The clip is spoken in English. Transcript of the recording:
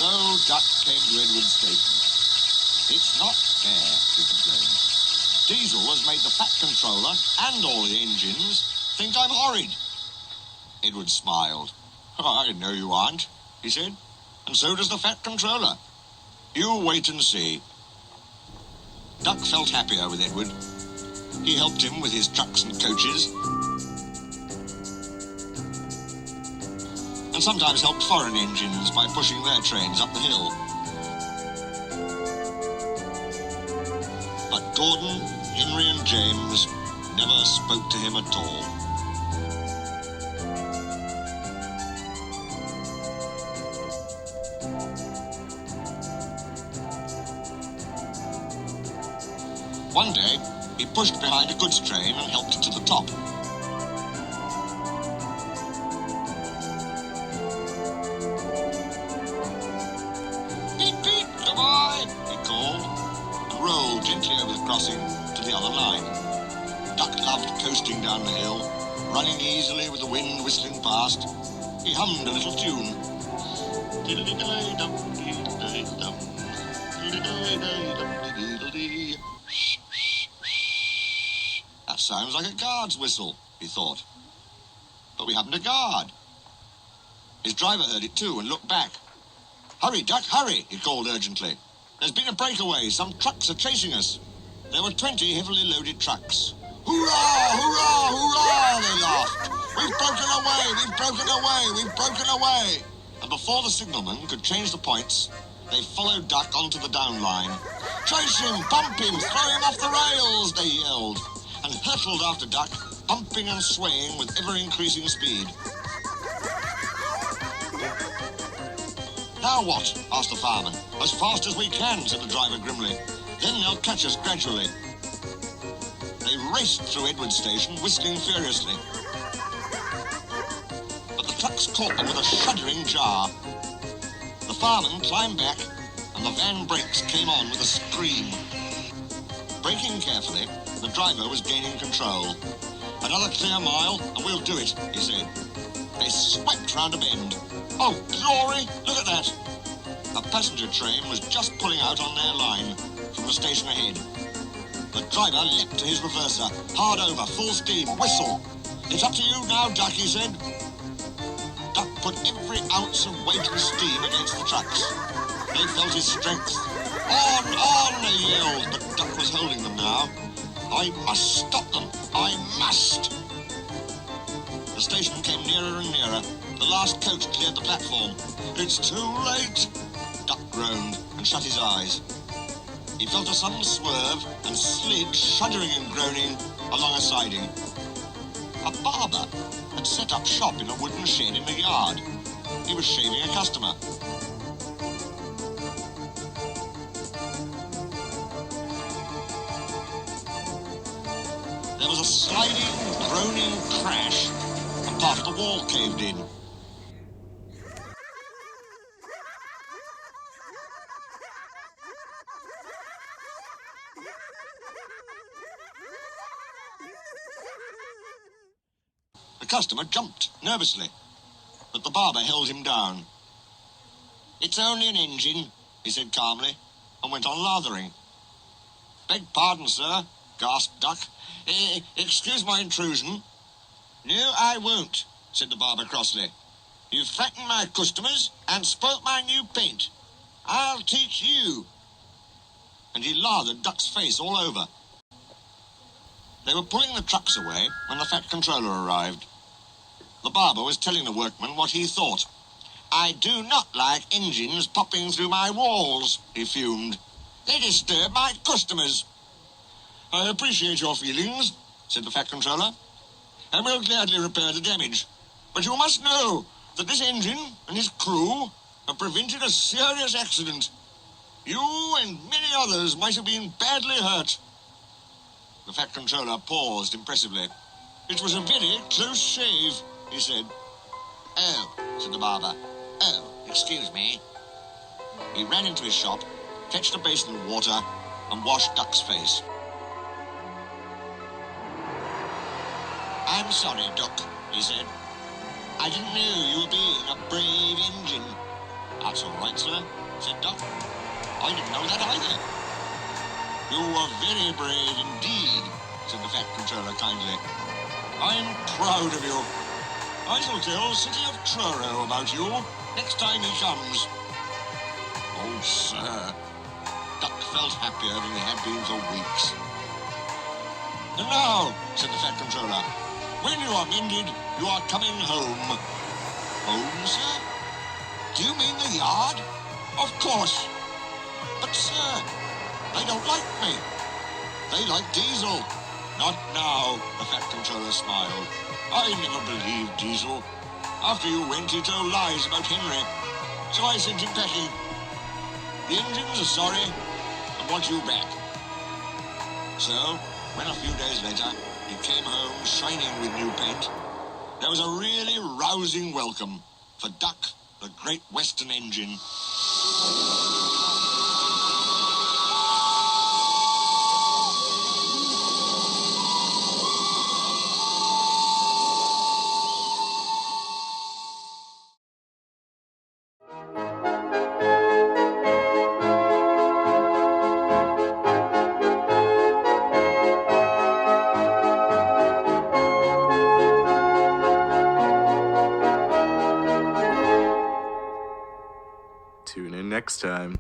So Duck came to Edward's station. It's not fair, he complained. Diesel has made the fat controller and all the engines think I'm horrid. Edward smiled. Oh, I know you aren't, he said. And so does the fat controller. You wait and see. Duck felt happier with Edward. He helped him with his trucks and coaches, and sometimes helped foreign engines by pushing their trains up the hill. But Gordon, Henry and James never spoke to him at all. One day, he pushed behind a goods train and helped it to the top. Beep, beep, goodbye, he called, and rolled gently over the crossing to the other line. Duck loved coasting down the hill, running easily with the wind whistling past. He hummed a little tune. That sounds like a guard's whistle, he thought. But we haven't a guard. His driver heard it too and looked back. Hurry, Duck, hurry, he called urgently. There's been a breakaway. Some trucks are chasing us. There were 20 heavily loaded trucks. Hurrah, hurrah, hurrah, they laughed. We've broken away, we've broken away, we've broken away. And before the signalman could change the points, they followed Duck onto the down line. Chase him, bump him, throw him off the rails, they yelled, and hurtled after Duck, bumping and swaying with ever-increasing speed. Now what? Asked the fireman. As fast as we can, said the driver grimly. Then they'll catch us gradually. They raced through Edward Station, whistling furiously. But the trucks caught them with a shuddering jar. The fireman climbed back, and the van brakes came on with a scream. Braking carefully, the driver was gaining control. Another clear mile, and we'll do it, he said. They swept round a bend. Oh, glory! Look at that! A passenger train was just pulling out on their line from the station ahead. The driver leapt to his reverser. Hard over, full steam, whistle. It's up to you now, Duck, he said. Duck put every ounce of weight and steam against the trucks. They felt his strength. On, they yelled, but Duck was holding them now. I must stop them. I must. The station came nearer and nearer. The last coach cleared the platform. It's too late. Duck groaned and shut his eyes. He felt a sudden swerve and slid, shuddering and groaning, along a siding. A barber had set up shop in a wooden shed in the yard. He was shaving a customer. There was a sliding, groaning crash, and part of the wall caved in. The customer jumped nervously, but the barber held him down. It's only an engine, he said calmly, and went on lathering. Beg pardon, sir, gasped Duck. Excuse my intrusion. No, I won't, said the barber crossly. You frightened my customers and spoilt my new paint. I'll teach you. And he lathered Duck's face all over. They were pulling the trucks away when the fat controller arrived. The barber was telling the workman what he thought. I do not like engines popping through my walls, he fumed. They disturb my customers. I appreciate your feelings, said the fat controller, and will gladly repair the damage. But you must know that this engine and his crew have prevented a serious accident. You and many others might have been badly hurt. The fat controller paused impressively. It was a very close shave, he said. Oh, said the barber. Oh, excuse me. He ran into his shop, fetched a basin of water, and washed Duck's face. I'm sorry, Duck, he said. I didn't know you were being a brave engine. That's all right, sir, said Duck. I didn't know that either. You were very brave indeed, said the Fat Controller kindly. I'm proud of you. I shall tell City of Truro about you next time he comes. Oh, sir. Duck felt happier than he had been for weeks. And now, said the Fat Controller, when you are mended, you are coming home. Home, sir? Do you mean the yard? Of course. But, sir, they don't like me. They like Diesel. Not now, the Fat Controller smiled. I never believed Diesel. After you went, he told lies about Henry. So I sent him packing. The engines are sorry and want you back. So, when a few days later, he came home shining with new paint, there was a really rousing welcome for Duck, the Great Western Engine. Tune in next time.